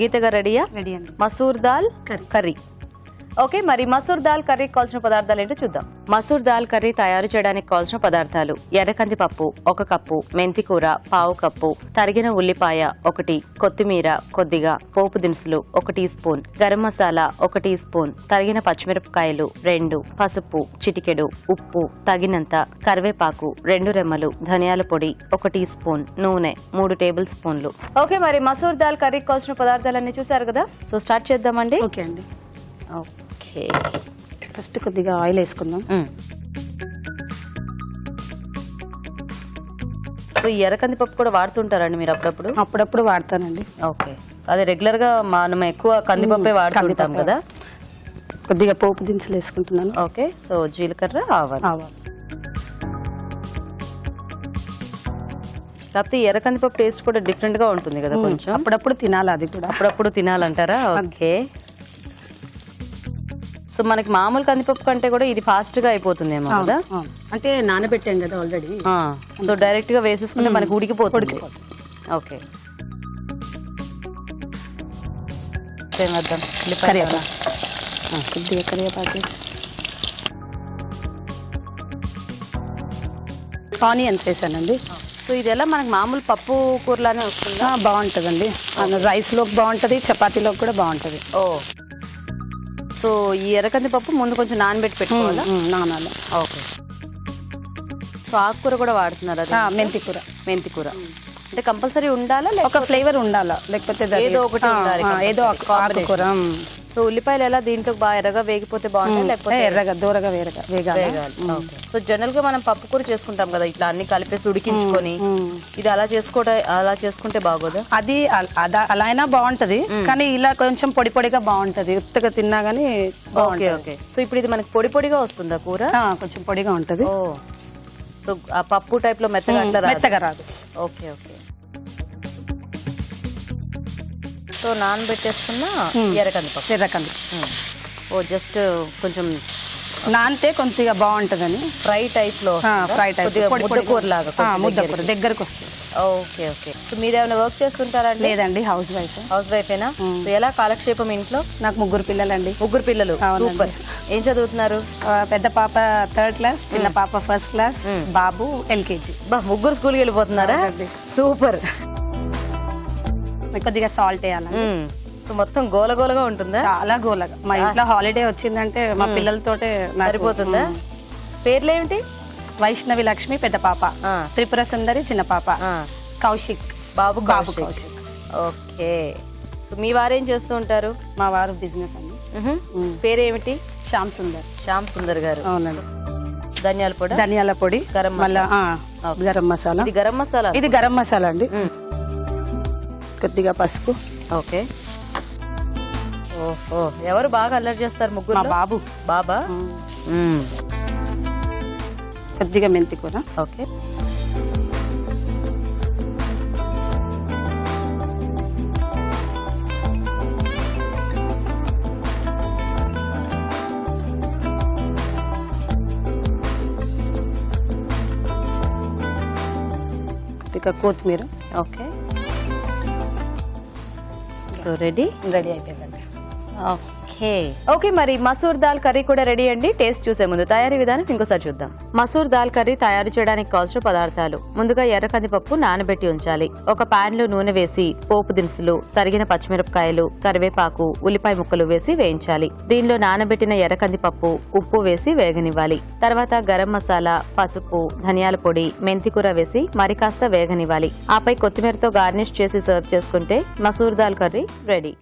గీత గారు రెడీయా? రెడీ అండి. మసూర్ దాల్ కర్రీ. ఓకే, మరి మసూర్ దాల్ కర్రీకి కావాల్సిన పదార్థాలు ఏంటో చూద్దాం. మసూర్ దాల్ కర్రీ తయారు చేయడానికి కావాల్సిన పదార్థాలు: ఎర్రకంది పప్పు 1 కప్పు, మెంతి కూర 1/2 కప్పు, తరిగిన ఉల్లిపాయ 1, కొత్తిమీర కొద్దిగా, పోపు దినుసులు 1 teaspoon, garam masala 1 teaspoon, తరిగిన పచ్చిమిరపకాయలు 2, పసుపు చిటికెడు, ఉప్పు తగినంత, కరివేపాకు 2 రెమ్మలు, ధనియాల పొడి 1 టీ స్పూన్, నూనె 3 టేబుల్ స్పూన్లు. ఓకే, మరి మసూర్ దాల్ కర్రీకి కావాల్సిన పదార్థాలన్నీ చూసారు కదా, సో స్టార్ట్ చేద్దామండి. ఓకే అండి. ఓకే, ఫస్ట్ కొద్దిగా ఆయిల్ వేసుకుందాం. సో ఈ ఎర్రకంది పప్పు కూడా వాడుతుంటారండి మీరు అప్పుడప్పుడు? అప్పుడప్పుడు వాడతానండి. ఓకే, అదే రెగ్యులర్ గా మనం ఎక్కువ కందిపప్పే వాడుతుంటాం కదా. కొద్దిగా పోపు దినుసులు వేసుకుంటున్నాను. ఓకే, సో జీలకర్ర, ఆవాలు. కాకపోతే ఈ ఎర్రకంది పప్పు టేస్ట్ కూడా డిఫరెంట్ గా ఉంటుంది కదా కొంచెం. అప్పుడప్పుడు తినాలి, అది కూడా అప్పుడప్పుడు తినాలంటారా? ఓకే, సో మనకి మామూలు కందిపప్పు కంటే కూడా ఇది ఫాస్ట్ గా అయిపోతుందేమో కదా, అంటే నానబెట్టాం కదా ఆల్రెడీ. సో డైరెక్ట్ గా వేసేసుకుంటే మనకి ఉడికిపోతుంది. ఓకే, కొద్దిగా కరివేపాకు, ఆనియన్స్ వేసానండి. సో ఇది ఎలా మనకి మామూలు పప్పు కూరలానే వస్తుందా? బాగుంటుందండి, రైస్ లోకి బాగుంటుంది, చపాతీలోకి కూడా బాగుంటుంది. ఓ, సో ఈ ఎర్రకంది పప్పు ముందు కొంచెం నానబెట్టి పెట్టుకోవాలా? నానాలి. ఓకే, సో ఆకుకూర కూడా వాడుతున్నారు? మెంతి కూర. మెంతి కూర అంటే కంపల్సరీ ఉండాలా? ఒక ఫ్లేవర్ ఉండాలా, లేకపోతే ఏదో ఒకటి ఉండాలి, ఏదో ఆకుకూర. సో ఉల్లిపాయలు ఎలా దీంట్లో బాగా ఎర్రగా వేగిపోతే బాగుంటుంది, లేకపోతే ఎర్రగా దూరగా వేగాలి. సో జనరల్ గా మనం పప్పు కూర చేసుకుంటాం కదా, ఇట్లా అన్ని కలిపేసి ఉడికించుకొని, ఇది అలా చేసుకుంటే బాగోదా? అది అలా అయినా బాగుంటది, కానీ ఇలా కొంచెం పొడి పొడిగా బాగుంటది, ఉత్తగా తిన్నా గానీ. ఓకే ఓకే, సో ఇప్పుడు ఇది మనకి పొడి పొడిగా వస్తుందా కూర? కొంచెం పొడిగా ఉంటది. ఓ, సో ఆ పప్పు టైప్ లో మెత్తగా రాదు. ఓకే ఓకే, సో నానబెట్టేసుకున్న ఎర్రకంది. ఓ, జస్ట్ కొంచెం నానితే కొద్దిగా బాగుంటదని ఫ్రై టైప్ లో, ముద్దకూర లాగా ముద్దకూర దగ్గరకు వస్తుంది. ఓకే ఓకే, సో మీరు ఏమైనా వర్క్ చేస్తుంటారండి? లేదండి, హౌస్ వైఫేనా? సో ఎలా కాలక్షేపం ఇంట్లో? నాకు 3 పిల్లలండి. 3 పిల్లలు, సూపర్. ఏం చదువుతున్నారు? పెద్ద పాప 3rd క్లాస్, చిన్న పాప 1st క్లాస్, బాబు LKG. 3 స్కూల్కి వెళ్ళిపోతున్నారా? సూపర్. కొద్దిగా సాల్ట్ వేయాలండి. సో మొత్తం గోలగోలగా ఉంటుందా? చాలా గోలగా. మా ఇంట్లో హాలిడే వచ్చిందంటే మా పిల్లలతోటే సరిపోతుందా? పేర్లేమిటి? వైష్ణవి లక్ష్మి పెద్ద పాప, త్రిపుర సుందరి చిన్న పాప, కౌశిక్ బాబు కౌశిక్. ఓకే, సో మీ వారేం చేస్తూ ఉంటారు? మా వారు బిజినెస్ అండి. పేరేమిటి? శ్యామ్ సుందర్ గారు. అవునండి. ధనియాల పొడి, గరం మసాలా. ఇది గరం మసాలా? ఇది గరం మసాలా అండి. కొద్దిగా పసుపు. ఓకే, ఓహో, ఎవరు బాగా అల్లరి చేస్తారు ముగ్గురు? మా బాబు. బాబా. కొద్దిగా మెంతి కూర. ఓకే, కొద్దిగా కొత్తిమీర. ఓకే, సో రెడీ అయిపోయిందండి. ఓకే, మరి మసూర్ దాల్ కర్రీ కూడా రెడీ అండి. టేస్ట్ చూసే ముందు తయారీ విధానం ఇంకోసారి చూద్దాం. మసూర్ దాల్ కర్రీ తయారు చేయడానికి కావాల్సిన పదార్థాలు: ముందుగా ఎర్రకంది పప్పు నానబెట్టి ఉంచాలి. ఒక పాన్ లో నూనె వేసి పోపు దినుసులు, తరిగిన పచ్చిమిరపకాయలు, కరివేపాకు, ఉల్లిపాయ ముక్కలు వేసి వేయించాలి. దీనిలో నానబెట్టిన ఎర్రకంది పప్పు, ఉప్పు వేసి వేగనివ్వాలి. తర్వాత గరం మసాలా, పసుపు, ధనియాల పొడి, మెంతి కూర వేసి మరి కాస్త వేగనివ్వాలి. ఆపై కొత్తిమీరతో గార్నిష్ చేసి సర్వ్ చేసుకుంటే మసూర్ దాల్ కర్రీ రెడీ.